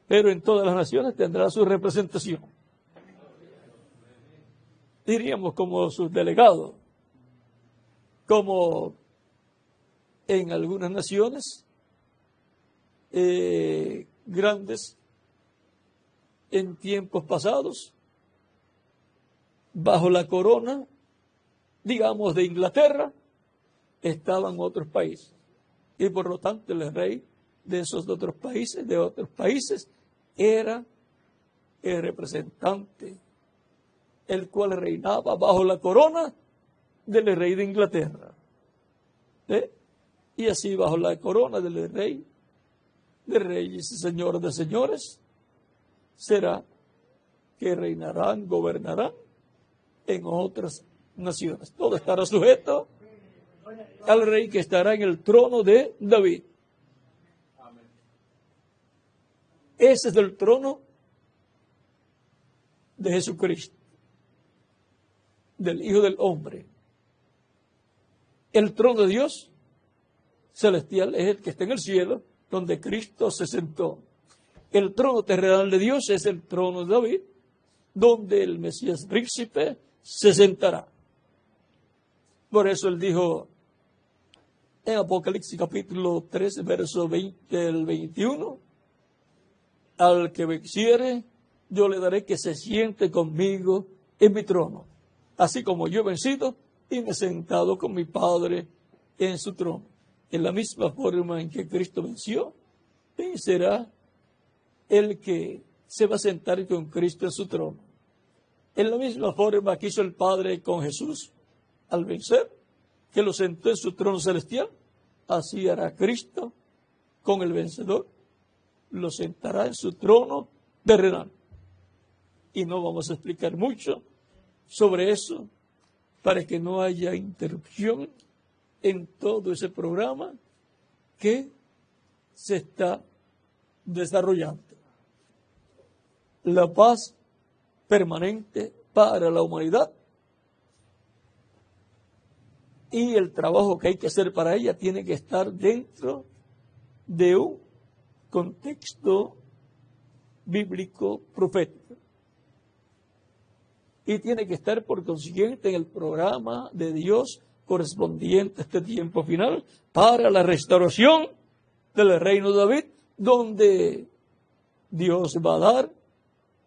pero en todas las naciones tendrá su representación. Diríamos como sus delegados, como en algunas naciones grandes en tiempos pasados, bajo la corona, digamos, de Inglaterra, estaban otros países. Y por lo tanto el rey de esos otros países, era el representante, el cual reinaba bajo la corona del rey de Inglaterra. Y así bajo la corona del rey de reyes y señor de señores, será que reinarán, gobernarán en otras naciones. Todo estará sujeto al rey que estará en el trono de David. Ese es el trono de Jesucristo, del Hijo del Hombre. El trono de Dios celestial es el que está en el cielo, donde Cristo se sentó. El trono terrenal de Dios es el trono de David, donde el Mesías príncipe se sentará. Por eso él dijo en Apocalipsis capítulo 3, verso 20 al 21, al que venciere, yo le daré que se siente conmigo en mi trono, así como yo he vencido y me he sentado con mi Padre en su trono. En la misma forma en que Cristo venció, vencerá el que se va a sentar con Cristo en su trono. En la misma forma que hizo el Padre con Jesús al vencer, que lo sentó en su trono celestial, así hará Cristo con el vencedor, lo sentará en su trono terrenal. Y no vamos a explicar mucho sobre eso para que no haya interrupción en todo ese programa que se está desarrollando. La paz permanente para la humanidad y el trabajo que hay que hacer para ella tiene que estar dentro de un contexto bíblico profético. Y tiene que estar por consiguiente en el programa de Dios correspondiente a este tiempo final para la restauración del reino de David, donde Dios va a dar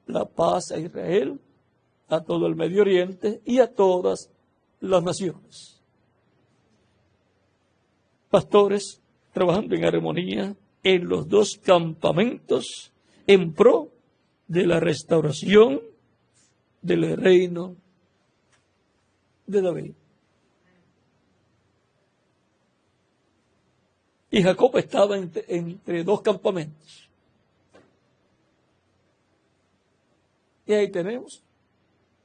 la paz a Israel, a todo el Medio Oriente y a todas las naciones. Pastores trabajando en armonía en los dos campamentos en pro de la restauración del reino de David. Y Jacob estaba entre dos campamentos. Y ahí tenemos,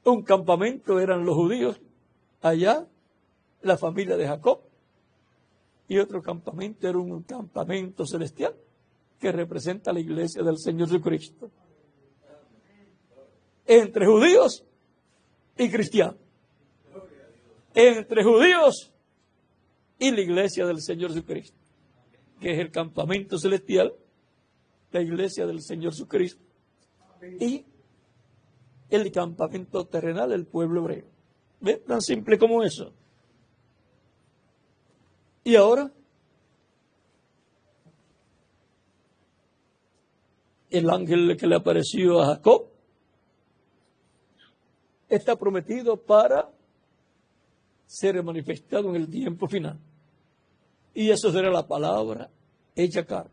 un campamento eran los judíos, allá la familia de Jacob, y otro campamento era un campamento celestial que representa la iglesia del Señor Jesucristo. Entre judíos y cristianos. Entre judíos y la iglesia del Señor Jesucristo. que es el campamento celestial, la iglesia del Señor Jesucristo, y el campamento terrenal, el pueblo hebreo. ¿Ven? Tan simple como eso. Y ahora, el ángel que le apareció a Jacob está prometido para ser manifestado en el tiempo final. Y eso será la palabra hecha carne.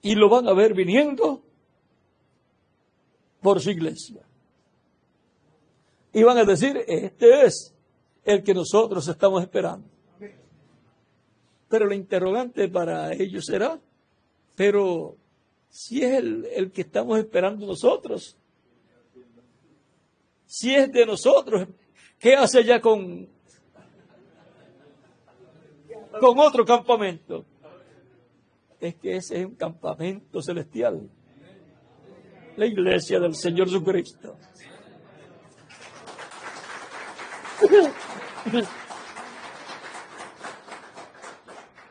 Y lo van a ver viniendo por su iglesia. Y van a decir, este es el que nosotros estamos esperando. Pero la interrogante para ellos será, pero si es el que estamos esperando nosotros, si es de nosotros, ¿qué hace allá con otro campamento? Es que ese es un campamento celestial, la iglesia del Señor Jesucristo.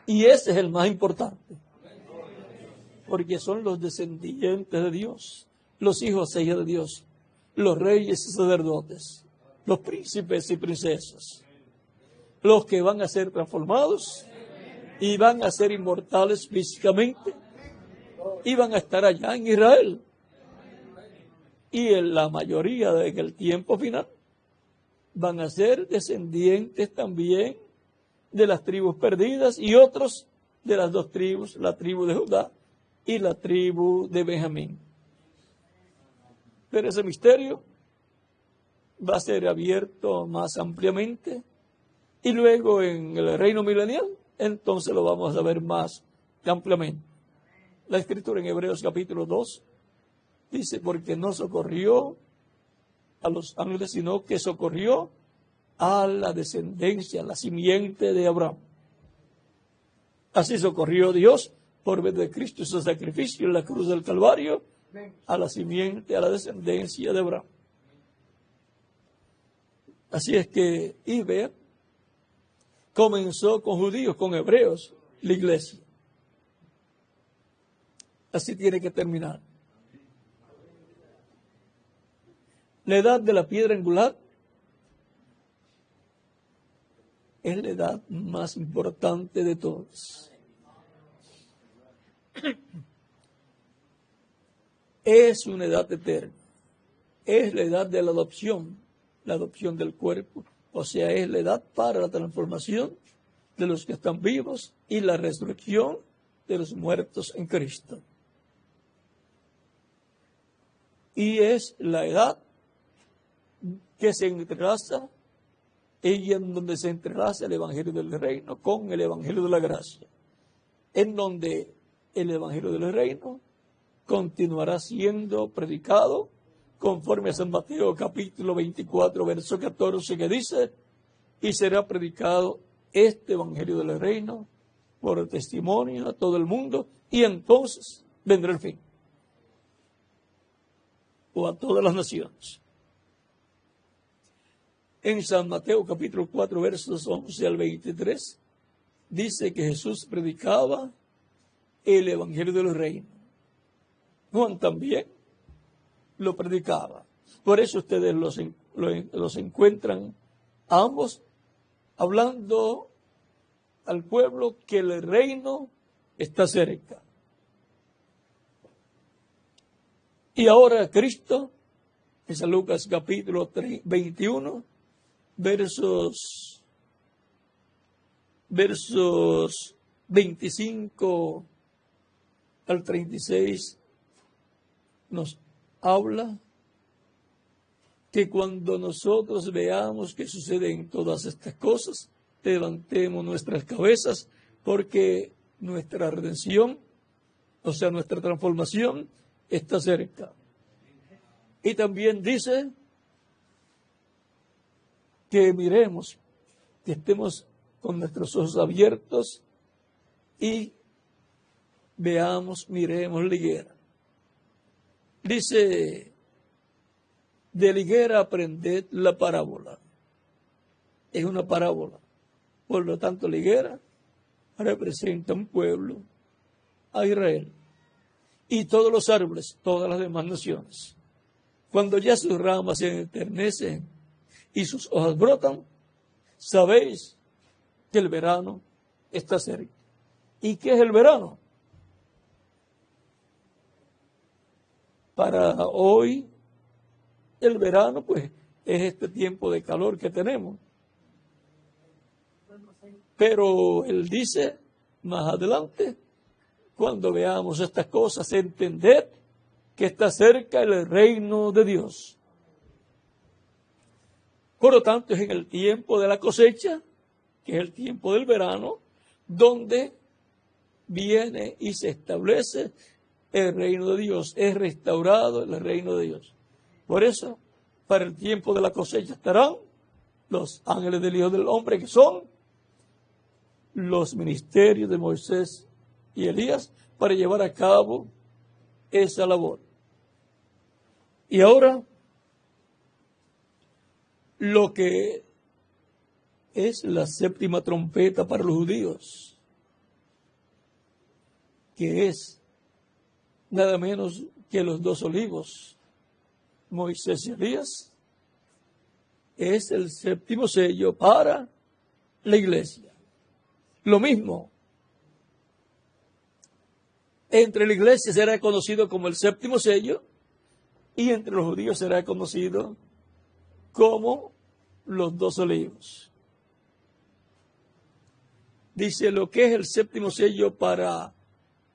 Y ese es el más importante, porque son los descendientes de Dios, los hijos e hijas de Dios, los reyes y sacerdotes, los príncipes y princesas, los que van a ser transformados y van a ser inmortales físicamente y van a estar allá en Israel. Y en la mayoría del tiempo final van a ser descendientes también de las tribus perdidas y otros de las dos tribus, la tribu de Judá y la tribu de Benjamín. Pero ese misterio va a ser abierto más ampliamente y luego en el reino milenial, entonces lo vamos a ver más ampliamente. La escritura en Hebreos capítulo 2 dice, porque no socorrió a los ángeles, sino que socorrió a la descendencia, a la simiente de Abraham. Así socorrió Dios por medio de Cristo y su sacrificio en la cruz del Calvario a la simiente, a la descendencia de Abraham. Así es que, y vean, comenzó con judíos, con hebreos, la iglesia. Así tiene que terminar. La edad de la piedra angular es la edad más importante de todas. Es una edad eterna. Es la edad de la adopción del cuerpo. O sea, es la edad para la transformación de los que están vivos y la resurrección de los muertos en Cristo. Y es la edad que se entrelaza y en donde se entrelaza el Evangelio del Reino con el Evangelio de la Gracia, en donde el Evangelio del Reino continuará siendo predicado conforme a San Mateo capítulo 24, verso 14, que dice, y será predicado este Evangelio del Reino por testimonio a todo el mundo, y entonces vendrá el fin, o a todas las naciones. En San Mateo capítulo 4, versos 11 al 23, dice que Jesús predicaba el Evangelio del Reino. Juan también lo predicaba. Por eso ustedes los encuentran ambos hablando al pueblo que el reino está cerca. Y ahora Cristo, en San Lucas capítulo 21, versos 25 al 36, nos habla que cuando nosotros veamos que suceden todas estas cosas, levantemos nuestras cabezas, porque nuestra redención, o sea, nuestra transformación, está cerca. Y también dice que miremos, que estemos con nuestros ojos abiertos y veamos, miremos la higuera. Dice, de la higuera aprended la parábola. es una parábola. Por lo tanto, la higuera representa un pueblo, a Israel, y todos los árboles, todas las demás naciones. Cuando ya sus ramas se enternecen y sus hojas brotan, sabéis que el verano está cerca. ¿Y qué es el verano? Para hoy, el verano, pues, es este tiempo de calor que tenemos. Pero él dice, más adelante, cuando veamos estas cosas, entended que está cerca el reino de Dios. Por lo tanto, es en el tiempo de la cosecha, que es el tiempo del verano, donde viene y se establece el reino de Dios, es restaurado el reino de Dios. Por eso, para el tiempo de la cosecha estarán los ángeles del Hijo del Hombre, que son los ministerios de Moisés y Elías, para llevar a cabo esa labor. Y ahora, lo que es la séptima trompeta para los judíos, que es nada menos que los dos olivos, Moisés y Elías, es el séptimo sello para la iglesia. Lo mismo, entre la iglesia será conocido como el séptimo sello y entre los judíos será conocido como los dos olivos. Dice lo que es el séptimo sello para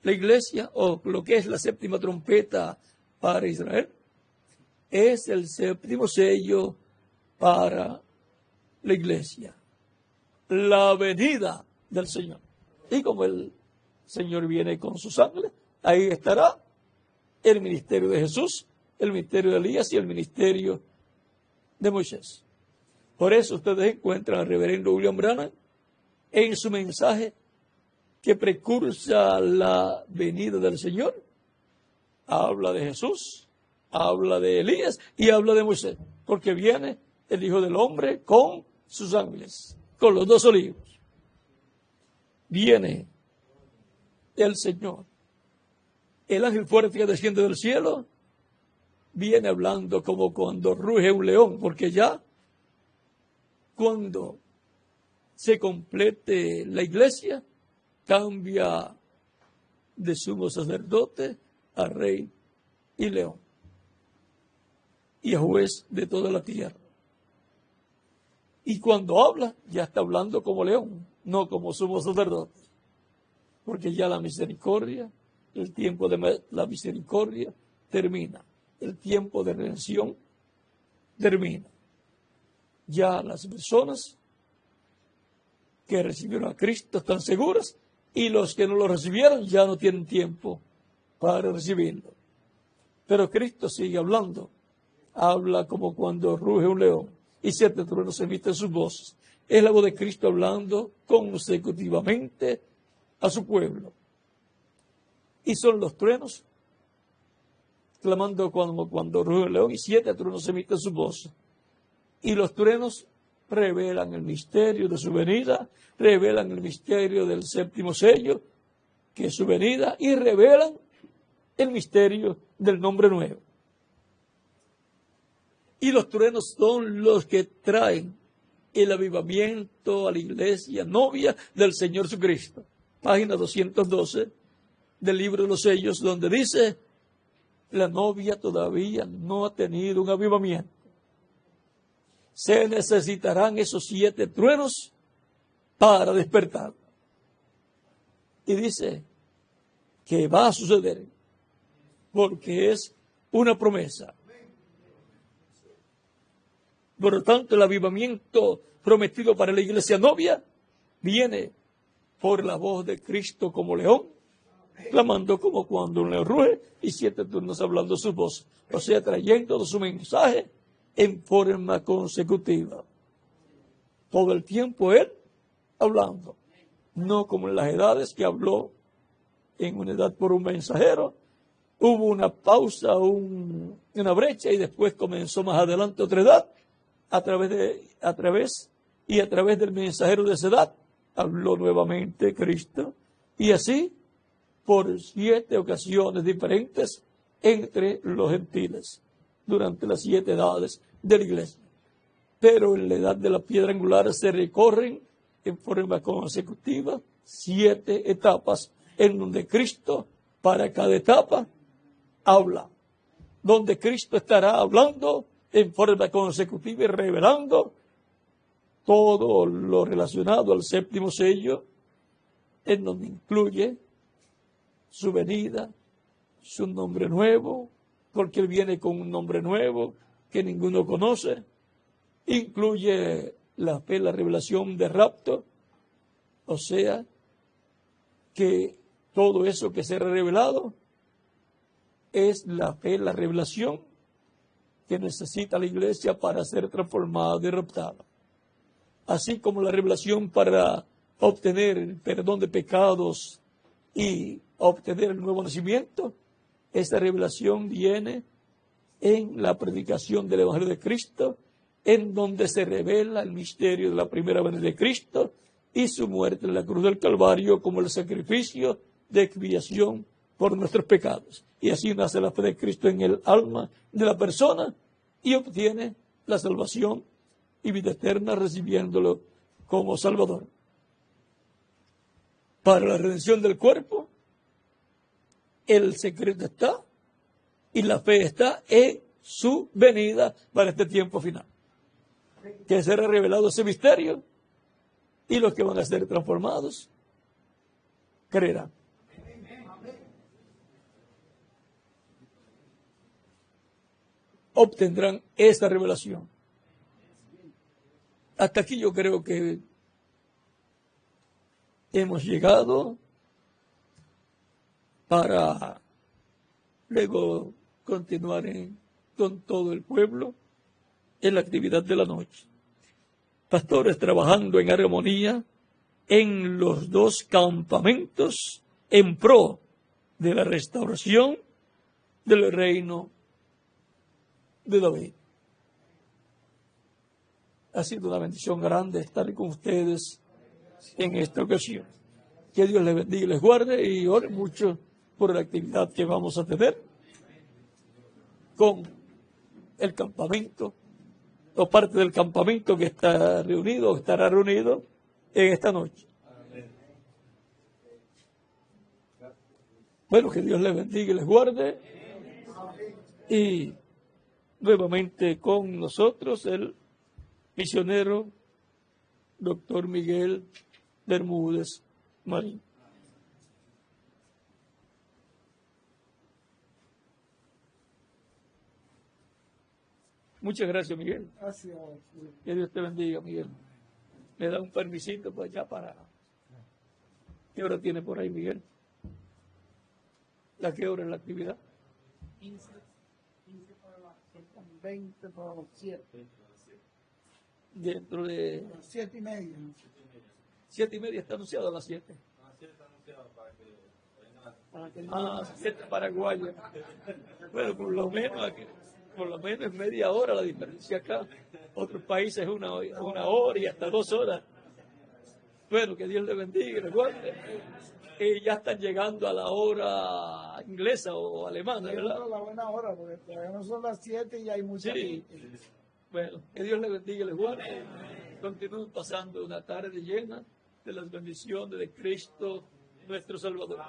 la iglesia, o lo que es la séptima trompeta para Israel, es el séptimo sello para la iglesia, la venida del Señor. Y como el Señor viene con sus ángeles, ahí estará el ministerio de Jesús, el ministerio de Elías y el ministerio de Moisés. Por eso ustedes encuentran al reverendo William Branham en su mensaje que precursa la venida del Señor. Habla de Jesús, habla de Elías y habla de Moisés, porque viene el Hijo del Hombre con sus ángeles, con los dos olivos. Viene el Señor, el ángel fuerte que desciende del cielo, viene hablando como cuando ruge un león, porque ya cuando se complete la iglesia, cambia de sumo sacerdote a rey y león, y a juez de toda la tierra. Y cuando habla, ya está hablando como león, no como sumo sacerdote, porque ya la misericordia, el tiempo de la misericordia termina, el tiempo de redención termina. Ya las personas que recibieron a Cristo están seguras, y los que no lo recibieron ya no tienen tiempo para recibirlo. Pero Cristo sigue hablando. Habla como cuando ruge un león y 7 truenos emiten sus voces. Es la voz de Cristo hablando consecutivamente a su pueblo. Y son los truenos clamando como cuando ruge un león y 7 truenos emiten sus voces. Y los truenos revelan el misterio de su venida, revelan el misterio del séptimo sello, que es su venida, y revelan el misterio del nombre nuevo. Y los truenos son los que traen el avivamiento a la iglesia novia del Señor Jesucristo. Página 212 del libro de los sellos, donde dice, la novia todavía no ha tenido un avivamiento. Se necesitarán esos 7 truenos para despertar. Y dice que va a suceder, porque es una promesa. Por lo tanto, el avivamiento prometido para la iglesia novia viene por la voz de Cristo como león, clamando como cuando un león ruge, y 7 turnos hablando su voz, o sea, trayendo su mensaje en forma consecutiva. Todo el tiempo él hablando, no como en las edades que habló en una edad por un mensajero. Hubo una pausa, una brecha, y después comenzó más adelante otra edad a través y a través del mensajero de esa edad habló nuevamente Cristo. Y así, por 7 ocasiones diferentes entre los gentiles, durante las 7 edades de la iglesia. Pero en la edad de la piedra angular se recorren en forma consecutiva 7 etapas en donde Cristo, para cada etapa, habla. Donde Cristo estará hablando en forma consecutiva y revelando todo lo relacionado al 7º sello, en donde incluye su venida, su nombre nuevo, porque Él viene con un nombre nuevo que ninguno conoce. Incluye la fe, la revelación de rapto, o sea, que todo eso que será revelado es la fe, la revelación que necesita la iglesia para ser transformada y raptada. Así como la revelación para obtener el perdón de pecados y obtener el nuevo nacimiento, esta revelación viene en la predicación del Evangelio de Cristo, en donde se revela el misterio de la primera venida de Cristo y su muerte en la cruz del Calvario como el sacrificio de expiación por nuestros pecados. Y así nace la fe de Cristo en el alma de la persona y obtiene la salvación y vida eterna recibiéndolo como Salvador. Para la redención del cuerpo, el secreto está y la fe está en su venida para este tiempo final. Que será revelado ese misterio y los que van a ser transformados creerán. Obtendrán esa revelación. Hasta aquí yo creo que hemos llegado para luego continuar con todo el pueblo en la actividad de la noche. Pastores trabajando en armonía en los 2 campamentos en pro de la restauración del reino de David. Ha sido una bendición grande estar con ustedes en esta ocasión. Que Dios les bendiga y les guarde y ore mucho por la actividad que vamos a tener con el campamento o parte del campamento que está reunido o estará reunido en esta noche. Bueno, que Dios les bendiga y les guarde. Y nuevamente con nosotros el misionero doctor Miguel Bermúdez Marín. Muchas gracias, Miguel. Gracias. Que Dios te bendiga, Miguel. Me da un permisito pues ya para... ¿Qué hora tiene por ahí, Miguel? ¿A qué hora es la actividad? 15 para las 20 para las 7. Dentro de... 7:30. 7:30 está anunciado a las 7. Ah, 7 paraguayas. Bueno, por lo menos es media hora la diferencia acá. Otros países una hora y hasta 2 horas. Bueno, que Dios le bendiga, recuerde. Ya están llegando a la hora inglesa o alemana, ¿verdad? La buena hora, porque todavía no son las 7 y hay mucha Sí. gente. Bueno, que Dios le bendiga y les guarde. Continúen pasando una tarde llena de las bendiciones de Cristo, nuestro Salvador.